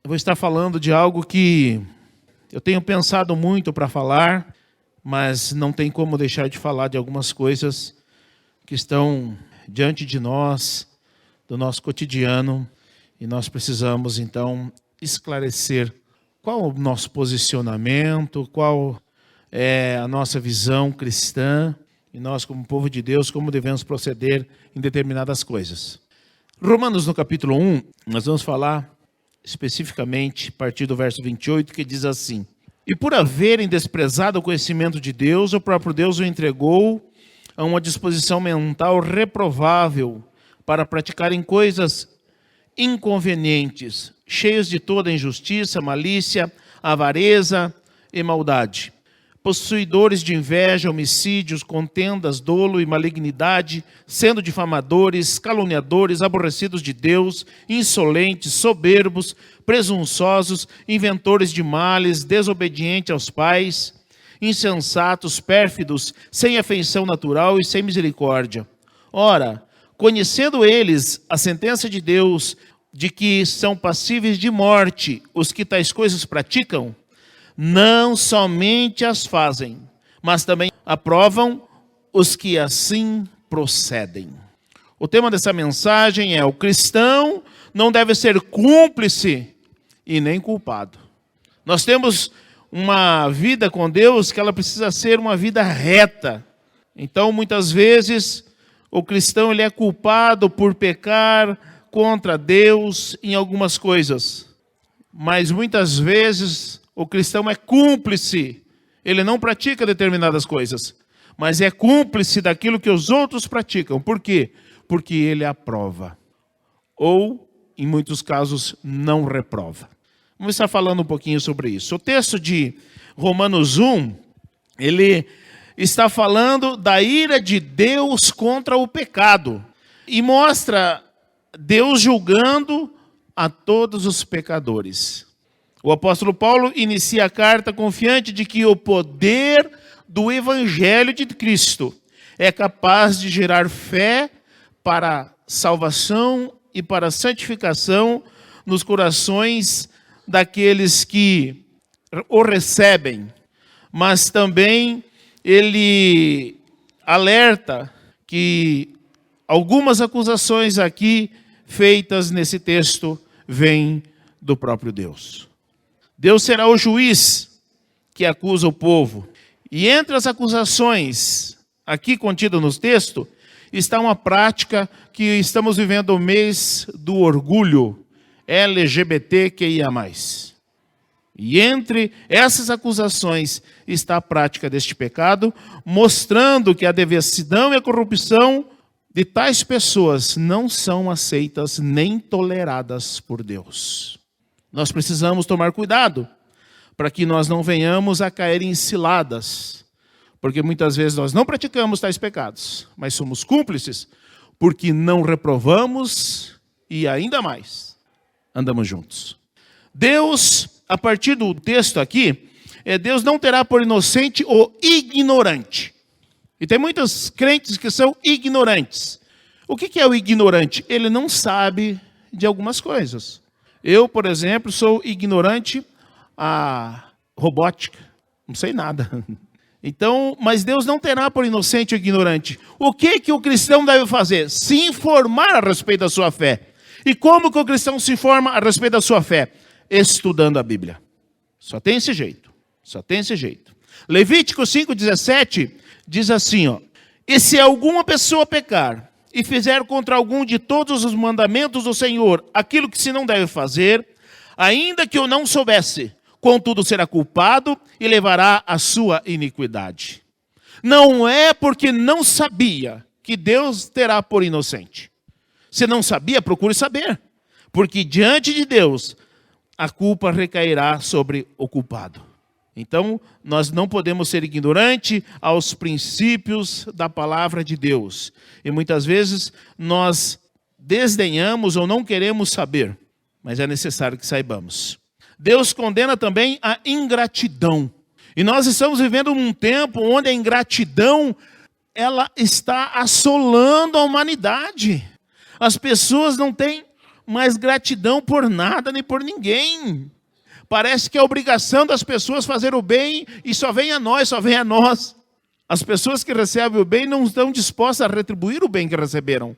Eu vou estar falando de algo que eu tenho pensado muito para falar, mas não tem como deixar de falar de algumas coisas que estão diante de nós, do nosso cotidiano, e nós precisamos então esclarecer qual o nosso posicionamento, qual é a nossa visão cristã, e nós como povo de Deus, como devemos proceder em determinadas coisas. Romanos no capítulo 1, nós vamos falar especificamente a partir do verso 28, que diz assim: E por haverem desprezado o conhecimento de Deus, o próprio Deus o entregou a uma disposição mental reprovável para praticarem coisas inconvenientes, cheios de toda injustiça, malícia, avareza e maldade, possuidores de inveja, homicídios, contendas, dolo e malignidade, sendo difamadores, caluniadores, aborrecidos de Deus, insolentes, soberbos, presunçosos, inventores de males, desobedientes aos pais, insensatos, pérfidos, sem afeição natural e sem misericórdia. Ora, conhecendo eles a sentença de Deus, de que são passíveis de morte os que tais coisas praticam, não somente as fazem, mas também aprovam os que assim procedem. O tema dessa mensagem é: o cristão não deve ser cúmplice e nem culpado. Nós temos uma vida com Deus que ela precisa ser uma vida reta. Então, muitas vezes, o cristão ele é culpado por pecar contra Deus em algumas coisas. Mas muitas vezes o cristão é cúmplice. Ele não pratica determinadas coisas, mas é cúmplice daquilo que os outros praticam. Por quê? Porque ele aprova. Ou, em muitos casos, não reprova. Vamos estar falando um pouquinho sobre isso. O texto de Romanos 1, ele está falando da ira de Deus contra o pecado. E mostra Deus julgando a todos os pecadores. O apóstolo Paulo inicia a carta confiante de que o poder do Evangelho de Cristo é capaz de gerar fé para salvação e para santificação nos corações daqueles que o recebem. Mas também ele alerta que algumas acusações aqui feitas nesse texto vêm do próprio Deus. Deus será o juiz que acusa o povo. E entre as acusações aqui contidas no texto, está uma prática que estamos vivendo o mês do orgulho LGBTQIA+. E entre essas acusações está a prática deste pecado, mostrando que a devassidão e a corrupção de tais pessoas não são aceitas nem toleradas por Deus. Nós precisamos tomar cuidado para que nós não venhamos a cair em ciladas, porque muitas vezes nós não praticamos tais pecados, mas somos cúmplices porque não reprovamos e ainda mais andamos juntos. Deus, a partir do texto aqui, Deus não terá por inocente o ignorante. E tem muitos crentes que são ignorantes. O que é o ignorante? Ele não sabe de algumas coisas. Eu, por exemplo, sou ignorante a robótica. Não sei nada. Então, mas Deus não terá por inocente o ignorante. O que o cristão deve fazer? Se informar a respeito da sua fé. E como que o cristão se informa a respeito da sua fé? Estudando a Bíblia. Só tem esse jeito. Só tem esse jeito. Levítico 5,17 diz assim, ó: E se alguma pessoa pecar e fizer contra algum de todos os mandamentos do Senhor aquilo que se não deve fazer, ainda que eu não soubesse, contudo será culpado e levará a sua iniquidade. Não é porque não sabia que Deus terá por inocente. Se não sabia, procure saber. Porque diante de Deus, a culpa recairá sobre o culpado. Então, nós não podemos ser ignorantes aos princípios da palavra de Deus. E muitas vezes nós desdenhamos ou não queremos saber, mas é necessário que saibamos. Deus condena também a ingratidão. E nós estamos vivendo um tempo onde a ingratidão ela está assolando a humanidade. As pessoas não têm mais gratidão por nada nem por ninguém. Parece que é obrigação das pessoas fazer o bem e só vem a nós, só vem a nós. As pessoas que recebem o bem não estão dispostas a retribuir o bem que receberam,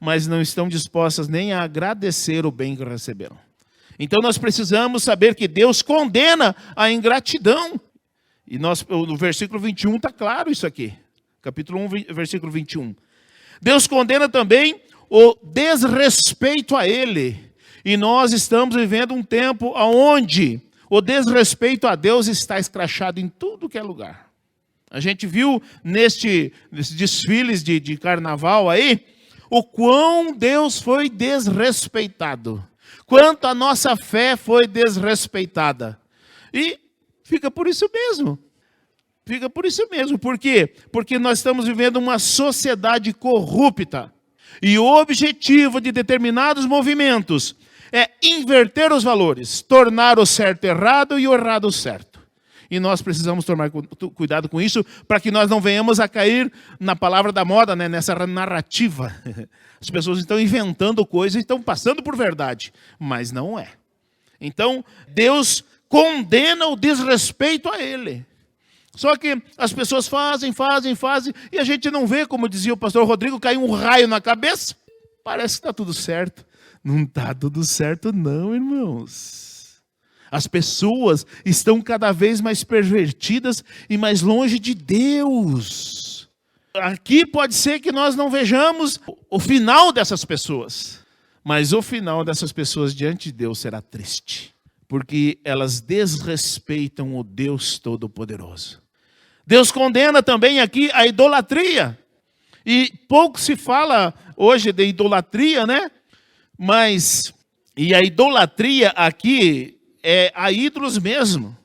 mas não estão dispostas nem a agradecer o bem que receberam. Então nós precisamos saber que Deus condena a ingratidão. E no versículo 21 está claro isso aqui. Capítulo 1, versículo 21. Deus condena também o desrespeito a Ele. E nós estamos vivendo um tempo onde o desrespeito a Deus está escrachado em tudo que é lugar. A gente viu nesses desfiles de carnaval aí, o quão Deus foi desrespeitado. Quanto a nossa fé foi desrespeitada. E fica por isso mesmo. Fica por isso mesmo. Por quê? Porque nós estamos vivendo uma sociedade corrupta. E o objetivo de determinados movimentos é inverter os valores, tornar o certo errado e o errado certo. E nós precisamos tomar cuidado com isso, para que nós não venhamos a cair na palavra da moda, né, nessa narrativa. As pessoas estão inventando coisas e estão passando por verdade, mas não é. Então, Deus condena o desrespeito a Ele. Só que as pessoas fazem, e a gente não vê, como dizia o pastor Rodrigo, cair um raio na cabeça. Parece que está tudo certo. Não está tudo certo não, irmãos. As pessoas estão cada vez mais pervertidas e mais longe de Deus. Aqui pode ser que nós não vejamos o final dessas pessoas. Mas o final dessas pessoas diante de Deus será triste. Porque elas desrespeitam o Deus Todo-Poderoso. Deus condena também aqui a idolatria. E pouco se fala hoje de idolatria, né? E a idolatria aqui é a ídolos mesmo.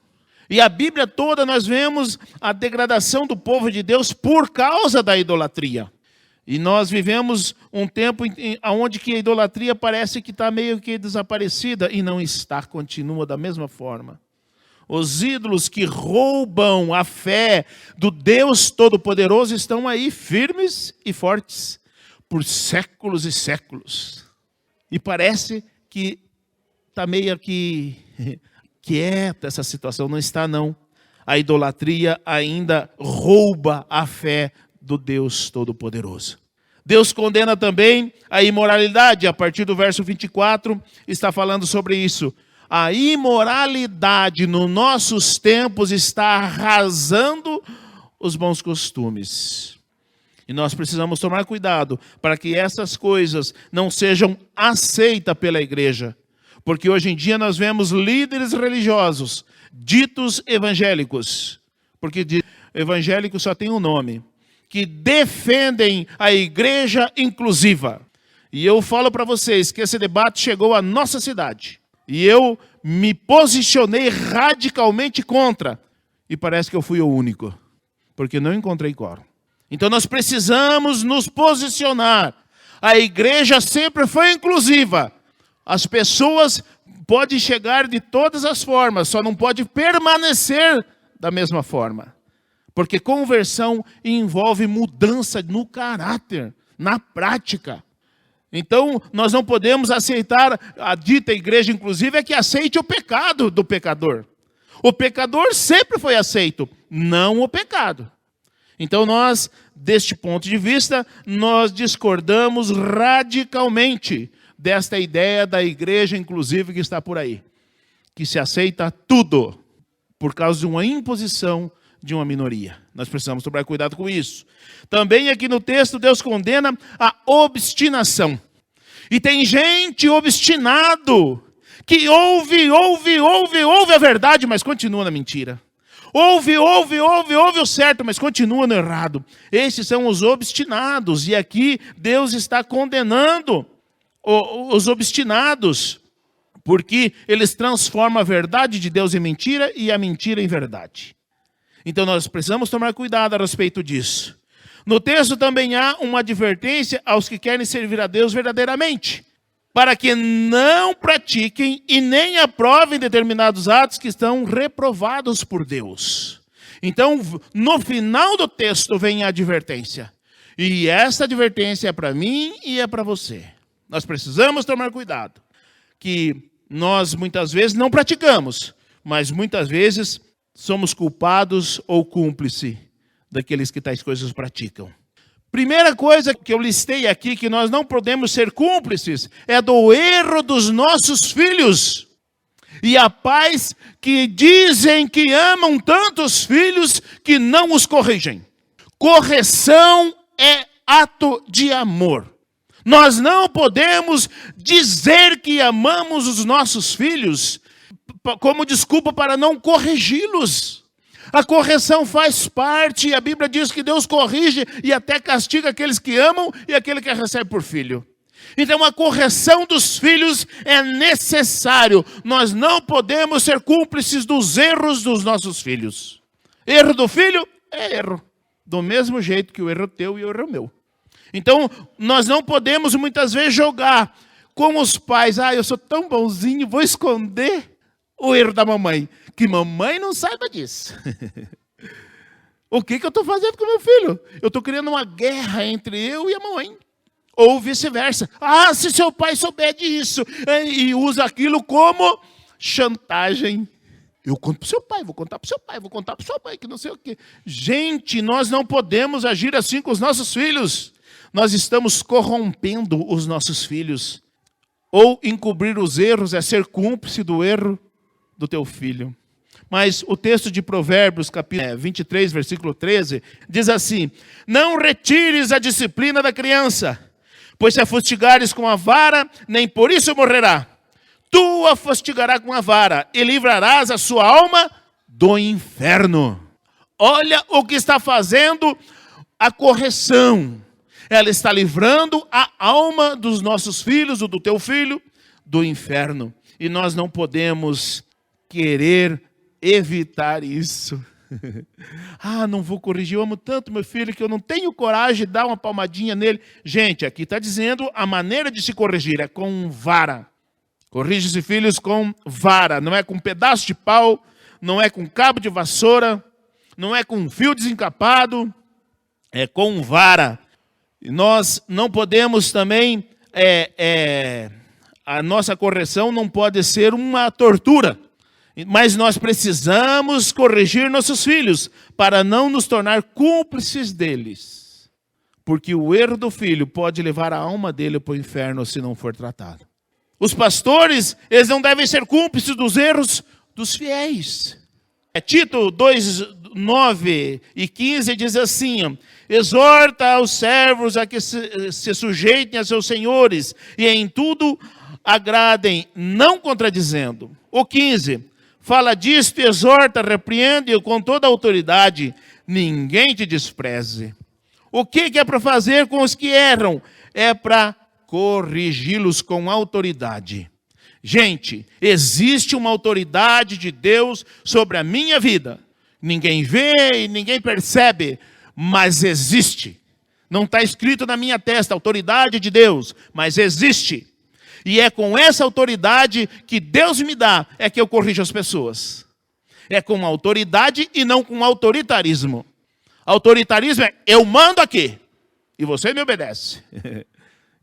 E a Bíblia toda nós vemos a degradação do povo de Deus por causa da idolatria. E nós vivemos um tempo onde que a idolatria parece que está meio que desaparecida. E não está, continua da mesma forma. Os ídolos que roubam a fé do Deus Todo-Poderoso estão aí firmes e fortes por séculos e séculos. E parece que está meio que quieta essa situação. Não está, não. A idolatria ainda rouba a fé do Deus Todo-Poderoso. Deus condena também a imoralidade. A partir do verso 24, está falando sobre isso. A imoralidade nos nossos tempos está arrasando os bons costumes. E nós precisamos tomar cuidado para que essas coisas não sejam aceitas pela igreja. Porque hoje em dia nós vemos líderes religiosos, ditos evangélicos. Porque evangélico só tem um nome. Que defendem a igreja inclusiva. E eu falo para vocês que esse debate chegou à nossa cidade. E eu me posicionei radicalmente contra. E parece que eu fui o único. Porque não encontrei quórum. Então nós precisamos nos posicionar. A igreja sempre foi inclusiva. As pessoas podem chegar de todas as formas, só não pode permanecer da mesma forma. Porque conversão envolve mudança no caráter, na prática. Então nós não podemos aceitar, a dita igreja inclusiva é que aceite o pecado do pecador. O pecador sempre foi aceito, não o pecado. Então nós, deste ponto de vista, nós discordamos radicalmente desta ideia da igreja inclusiva que está por aí. Que se aceita tudo por causa de uma imposição de uma minoria. Nós precisamos tomar cuidado com isso. Também aqui no texto Deus condena a obstinação. E tem gente obstinado que ouve a verdade, mas continua na mentira. Ouve o certo, mas continua no errado. Esses são os obstinados. E aqui Deus está condenando os obstinados, porque eles transformam a verdade de Deus em mentira e a mentira em verdade. Então nós precisamos tomar cuidado a respeito disso. No texto também há uma advertência aos que querem servir a Deus verdadeiramente, para que não pratiquem e nem aprovem determinados atos que estão reprovados por Deus. Então, no final do texto vem a advertência. E essa advertência é para mim e é para você. Nós precisamos tomar cuidado. que nós muitas vezes não praticamos, mas muitas vezes somos culpados ou cúmplice daqueles que tais coisas praticam. Primeira coisa que eu listei aqui, que nós não podemos ser cúmplices, é do erro dos nossos filhos. E há pais que dizem que amam tantos filhos que não os corrigem. Correção é ato de amor. Nós não podemos dizer que amamos os nossos filhos como desculpa para não corrigi-los. A correção faz parte, e a Bíblia diz que Deus corrige e até castiga aqueles que amam e aquele que recebe por filho. Então a correção dos filhos é necessário. Nós não podemos ser cúmplices dos erros dos nossos filhos. Erro do filho é erro. Do mesmo jeito que o erro teu e o erro meu. Então, nós não podemos muitas vezes jogar como os pais. Eu sou tão bonzinho, vou esconder o erro da mamãe. Que mamãe não saiba disso. O que eu estou fazendo com meu filho? Eu estou criando uma guerra entre eu e a mamãe. Ou vice-versa. Se seu pai souber disso. E usa aquilo como chantagem. Eu conto para o seu pai, vou contar para o seu pai, vou contar para o seu pai, que não sei o quê. Gente, nós não podemos agir assim com os nossos filhos. Nós estamos corrompendo os nossos filhos. Ou encobrir os erros é ser cúmplice do erro do teu filho. Mas o texto de Provérbios, capítulo 23, versículo 13, diz assim: não retires a disciplina da criança, pois se a fustigares com a vara, nem por isso morrerá. Tu a fustigarás com a vara e livrarás a sua alma do inferno. Olha o que está fazendo a correção. Ela está livrando a alma dos nossos filhos, ou do teu filho, do inferno. E nós não podemos querer evitar isso. Não vou corrigir, eu amo tanto meu filho que eu não tenho coragem de dar uma palmadinha nele. Gente, aqui está dizendo a maneira de se corrigir, é com vara. Corrige-se filhos com vara, não é com pedaço de pau, não é com cabo de vassoura, não é com fio desencapado, é com vara. E nós não podemos também, a nossa correção não pode ser uma tortura. Mas nós precisamos corrigir nossos filhos para não nos tornar cúmplices deles. Porque o erro do filho pode levar a alma dele para o inferno se não for tratado. Os pastores, eles não devem ser cúmplices dos erros dos fiéis. Tito 2, 9 e 15 diz assim: exorta aos servos a que se sujeitem a seus senhores e em tudo agradem, não contradizendo. O 15, fala disto, exorta, repreende com toda a autoridade, ninguém te despreze. O que é para fazer com os que erram? É para corrigi-los com autoridade. Gente, existe uma autoridade de Deus sobre a minha vida. Ninguém vê e ninguém percebe, mas existe. Não está escrito na minha testa, autoridade de Deus, mas existe. E é com essa autoridade que Deus me dá, é que eu corrijo as pessoas. É com autoridade e não com autoritarismo. Autoritarismo é, eu mando aqui, e você me obedece.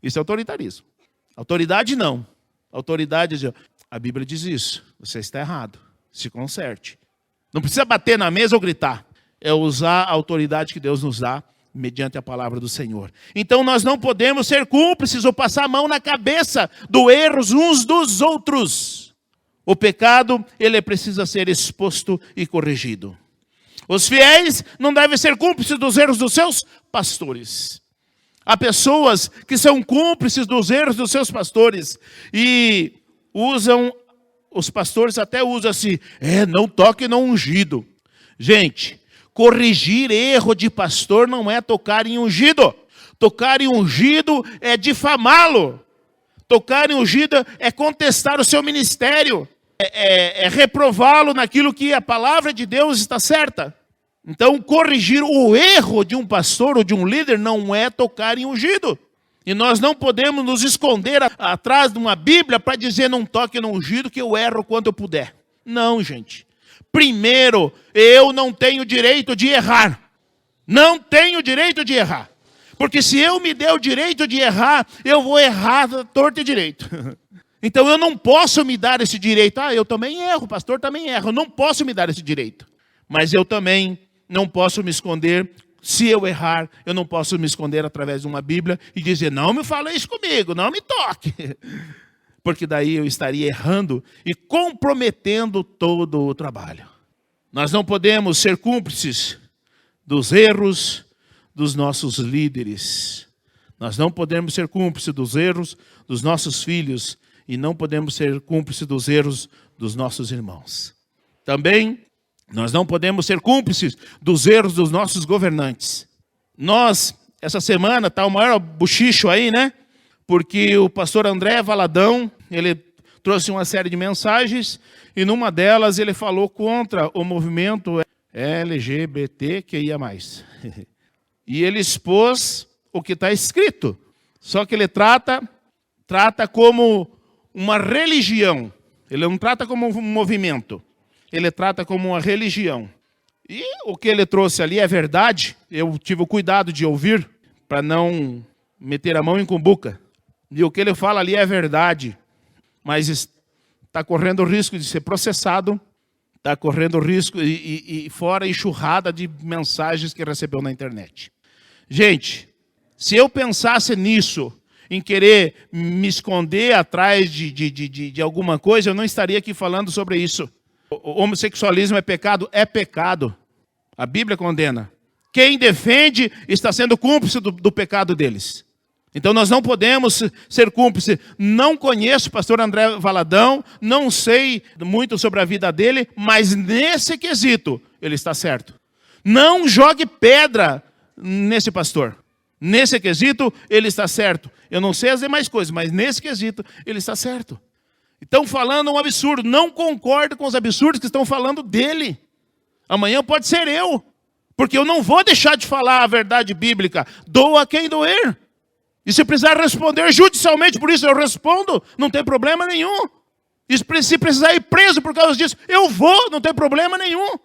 Isso é autoritarismo. Autoridade não. Autoridade, a Bíblia diz isso. Você está errado. Se conserte. Não precisa bater na mesa ou gritar. É usar a autoridade que Deus nos dá mediante a palavra do Senhor. Então nós não podemos ser cúmplices ou passar a mão na cabeça do erros uns dos outros. O pecado, ele precisa ser exposto e corrigido. Os fiéis não devem ser cúmplices dos erros dos seus pastores. Há pessoas que são cúmplices dos erros dos seus pastores e usam, os pastores até usam assim, não toque no ungido. Gente, corrigir erro de pastor não é tocar em ungido. Tocar em ungido é difamá-lo. Tocar em ungido é contestar o seu ministério. É reprová-lo naquilo que a palavra de Deus está certa. Então, corrigir o erro de um pastor ou de um líder não é tocar em ungido. E nós não podemos nos esconder atrás de uma Bíblia para dizer não toque no ungido que eu erro quando eu puder. Não, gente. Primeiro, eu não tenho direito de errar. Não tenho direito de errar. Porque se eu me der o direito de errar, eu vou errar torto e direito. Então eu não posso me dar esse direito. Eu também erro, o pastor também erra. Eu não posso me dar esse direito. Mas eu também não posso me esconder. Se eu errar, eu não posso me esconder através de uma Bíblia e dizer, não me fala isso comigo, não me toque. Porque daí eu estaria errando e comprometendo todo o trabalho. Nós não podemos ser cúmplices dos erros dos nossos líderes. Nós não podemos ser cúmplices dos erros dos nossos filhos e não podemos ser cúmplices dos erros dos nossos irmãos. Também, nós não podemos ser cúmplices dos erros dos nossos governantes. Nós, essa semana, está o maior buchicho aí, né? Porque o pastor André Valadão, ele trouxe uma série de mensagens e numa delas ele falou contra o movimento LGBTQIA+. E ele expôs o que está escrito. Só que ele trata como uma religião. Ele não trata como um movimento. Ele trata como uma religião. E o que ele trouxe ali é verdade. Eu tive o cuidado de ouvir para não meter a mão em cumbuca. E o que ele fala ali é verdade. Mas está correndo o risco de ser processado. Está correndo o risco e fora a enxurrada de mensagens que recebeu na internet. Gente, se eu pensasse nisso, em querer me esconder atrás de alguma coisa, eu não estaria aqui falando sobre isso. O homossexualismo é pecado? É pecado. A Bíblia condena. Quem defende está sendo cúmplice do pecado deles. Então nós não podemos ser cúmplices. Não conheço o pastor André Valadão, não sei muito sobre a vida dele, mas nesse quesito ele está certo. Não jogue pedra nesse pastor. Nesse quesito ele está certo. Eu não sei as demais coisas, mas nesse quesito ele está certo. Estão falando um absurdo. Não concordo com os absurdos que estão falando dele. Amanhã pode ser eu. Porque eu não vou deixar de falar a verdade bíblica. Doa quem doer. E se precisar responder judicialmente, por isso eu respondo, não tem problema nenhum. E se precisar ir preso por causa disso, eu vou, não tem problema nenhum.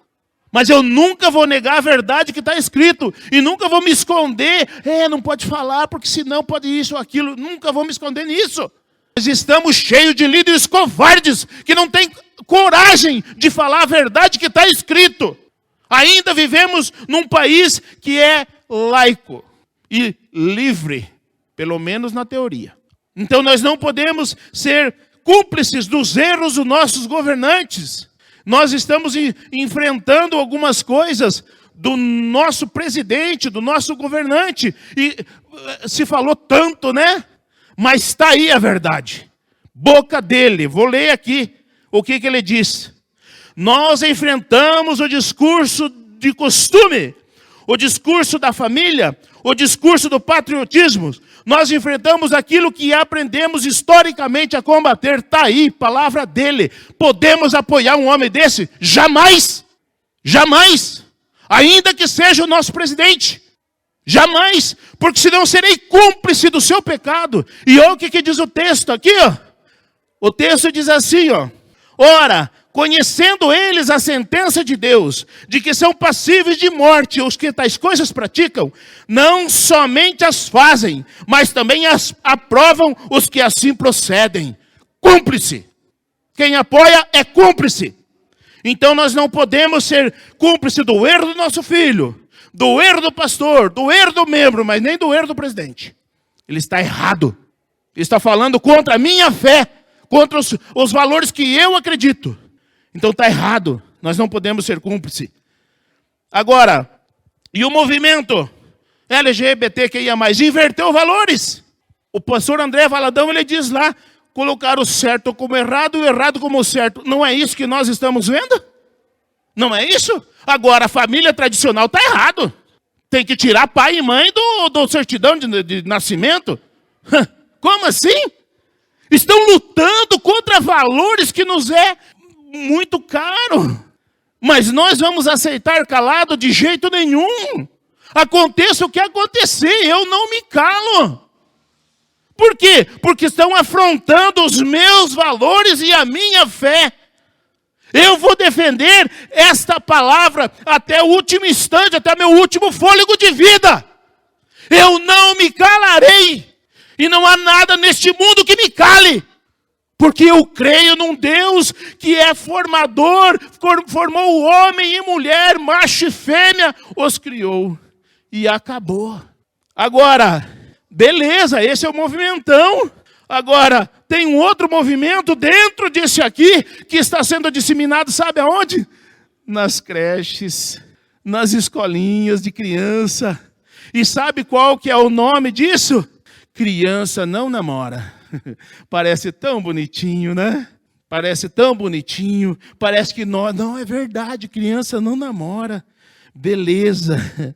Mas eu nunca vou negar a verdade que está escrito. E nunca vou me esconder. Não pode falar, porque senão pode isso ou aquilo. Nunca vou me esconder nisso. Nós estamos cheios de líderes covardes, que não têm coragem de falar a verdade que está escrito. Ainda vivemos num país que é laico e livre. Pelo menos na teoria. Então nós não podemos ser cúmplices dos erros dos nossos governantes. Nós estamos enfrentando algumas coisas do nosso presidente, do nosso governante. E se falou tanto, né? Mas está aí a verdade. Boca dele. Vou ler aqui o que ele disse. Nós enfrentamos o discurso de costume, o discurso da família, o discurso do patriotismo. Nós enfrentamos aquilo que aprendemos historicamente a combater. Está aí, palavra dele. Podemos apoiar um homem desse? Jamais. Jamais. Ainda que seja o nosso presidente. Jamais. Porque senão serei cúmplice do seu pecado. E olha o que diz o texto aqui. O texto diz assim. Ora, conhecendo eles a sentença de Deus, de que são passíveis de morte os que tais coisas praticam, não somente as fazem, mas também as aprovam os que assim procedem. Cúmplice. Quem apoia é cúmplice. Então nós não podemos ser cúmplice do erro do nosso filho, do erro do pastor, do erro do membro, mas nem do erro do presidente. Ele está errado. Ele está falando contra a minha fé, contra os valores que eu acredito. Então está errado, nós não podemos ser cúmplices. Agora, e o movimento LGBTQIA+, inverteu valores. O pastor André Valadão, ele diz lá, colocar o certo como errado e o errado como certo. Não é isso que nós estamos vendo? Não é isso? Agora, a família tradicional está errado. Tem que tirar pai e mãe do certidão de nascimento. Como assim? Estão lutando contra valores que nos é muito caro. Mas nós vamos aceitar calado de jeito nenhum. Aconteça o que acontecer, eu não me calo. Por quê? Porque estão afrontando os meus valores e a minha fé. Eu vou defender esta palavra até o último instante, até meu último fôlego de vida. Eu não me calarei. E não há nada neste mundo que me cale. Porque eu creio num Deus que é formador, formou o homem e mulher, macho e fêmea, os criou. E acabou. Agora, beleza, esse é o movimentão. Agora, tem um outro movimento dentro desse aqui, que está sendo disseminado, sabe aonde? Nas creches, nas escolinhas de criança. E sabe qual que é o nome disso? Criança não namora. Parece tão bonitinho, né? Parece tão bonitinho. Parece que não é verdade, criança não namora. Beleza.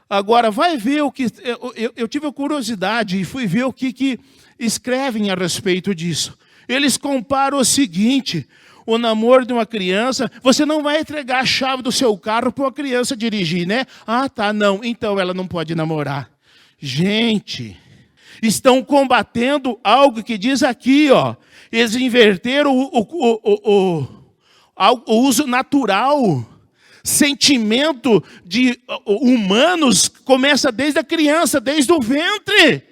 Agora, vai ver o que... Eu tive a curiosidade e fui ver o que escrevem a respeito disso. Eles comparam o seguinte: o namoro de uma criança, você não vai entregar a chave do seu carro para uma criança dirigir, né? Ah, tá, não. Então ela não pode namorar. Gente... estão combatendo algo que diz aqui, ó. Eles inverteram o uso natural. Sentimento de humanos começa desde a criança, desde o ventre.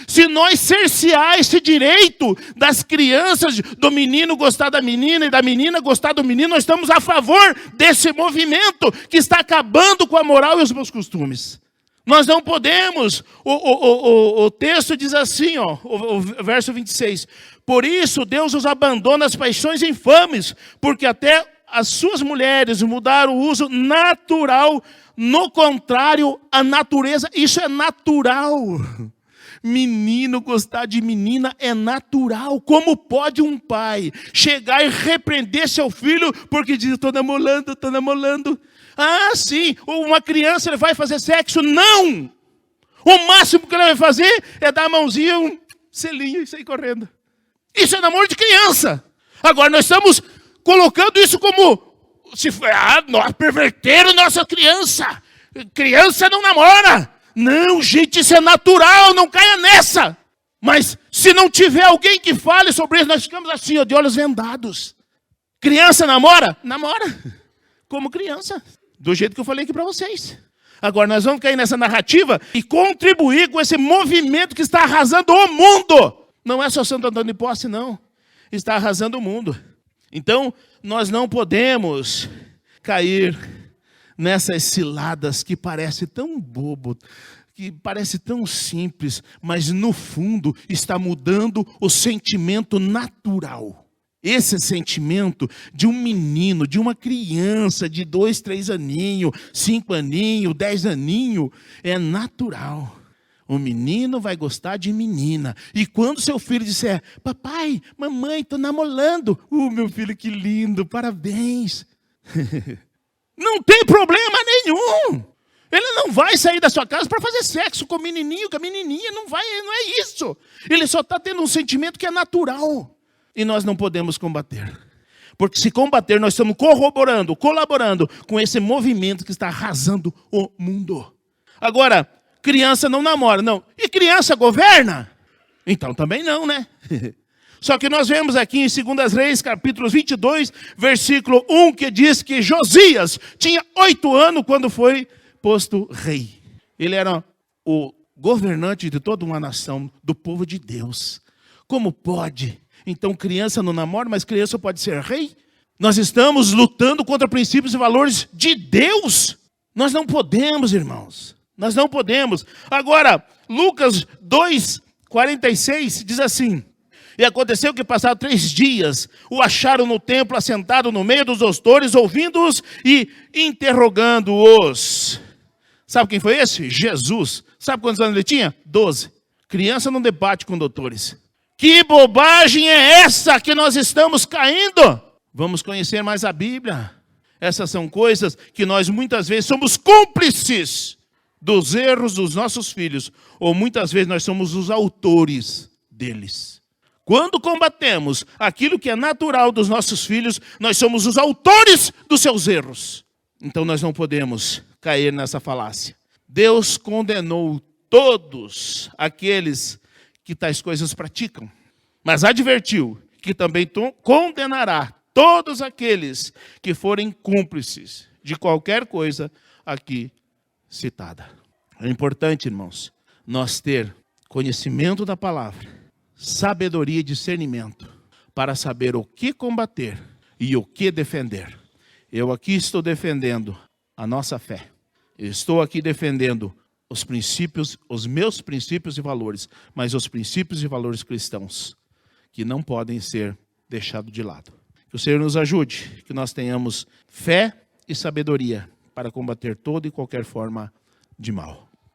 Se nós cercear esse direito das crianças, do menino gostar da menina e da menina gostar do menino, nós estamos a favor desse movimento que está acabando com a moral e os bons costumes. Nós não podemos, o texto diz assim, ó, o verso 26. Por isso Deus os abandona as paixões infames, porque até as suas mulheres mudaram o uso natural, no contrário, a natureza, isso é natural. Menino gostar de menina é natural. Como pode um pai chegar e repreender seu filho porque diz, estou namorando. Ah, sim, uma criança ele vai fazer sexo? Não! O máximo que ele vai fazer é dar a mãozinha, um selinho e sair correndo. Isso é namoro de criança. Agora nós estamos colocando isso como, nós perverteram nossa criança. Criança não namora. Não, gente, isso é natural, não caia nessa. Mas se não tiver alguém que fale sobre isso, nós ficamos assim, ó, de olhos vendados. Criança namora? Namora. Como criança. Do jeito que eu falei aqui para vocês. Agora nós vamos cair nessa narrativa e contribuir com esse movimento que está arrasando o mundo. Não é só Santo Antônio de Posse, não. Está arrasando o mundo. Então, nós não podemos cair nessas ciladas que parece tão bobo, que parece tão simples, mas no fundo está mudando o sentimento natural. Esse sentimento de um menino, de uma criança de 2, 3 aninhos, 5 aninhos, 10 aninhos, é natural. O menino vai gostar de menina. E quando seu filho disser, papai, mamãe, estou namorando. Meu filho, que lindo, parabéns. Não tem problema nenhum. Ele não vai sair da sua casa para fazer sexo com o menininho, com a menininha. Não é isso. Ele só está tendo um sentimento que é natural. E nós não podemos combater. Porque se combater, nós estamos corroborando, colaborando com esse movimento que está arrasando o mundo. Agora, criança não namora, não. E criança governa? Então também não, né? Só que nós vemos aqui em 2 Reis, capítulo 22, versículo 1, que diz que Josias tinha 8 anos quando foi posto rei. Ele era o governante de toda uma nação, do povo de Deus. Como pode? Então criança não namora, mas criança pode ser rei? Nós estamos lutando contra princípios e valores de Deus. Nós não podemos, irmãos. Nós não podemos. Agora, Lucas 2:46 diz assim: e aconteceu que passaram 3 dias, o acharam no templo, assentado no meio dos doutores, ouvindo-os e interrogando-os. Sabe quem foi esse? Jesus. Sabe quantos anos ele tinha? 12. Criança não debate com doutores. Que bobagem é essa que nós estamos caindo? Vamos conhecer mais a Bíblia. Essas são coisas que nós muitas vezes somos cúmplices dos erros dos nossos filhos, ou muitas vezes nós somos os autores deles. Quando combatemos aquilo que é natural dos nossos filhos, nós somos os autores dos seus erros. Então nós não podemos cair nessa falácia. Deus condenou todos aqueles que tais coisas praticam, mas advertiu que também condenará todos aqueles que forem cúmplices de qualquer coisa aqui citada. É importante, irmãos, nós ter conhecimento da palavra, sabedoria e discernimento para saber o que combater e o que defender. Eu aqui estou defendendo a nossa fé. Eu estou aqui defendendo os princípios, os meus princípios e valores, mas os princípios e valores cristãos, que não podem ser deixados de lado. Que o Senhor nos ajude, que nós tenhamos fé e sabedoria para combater toda e qualquer forma de mal.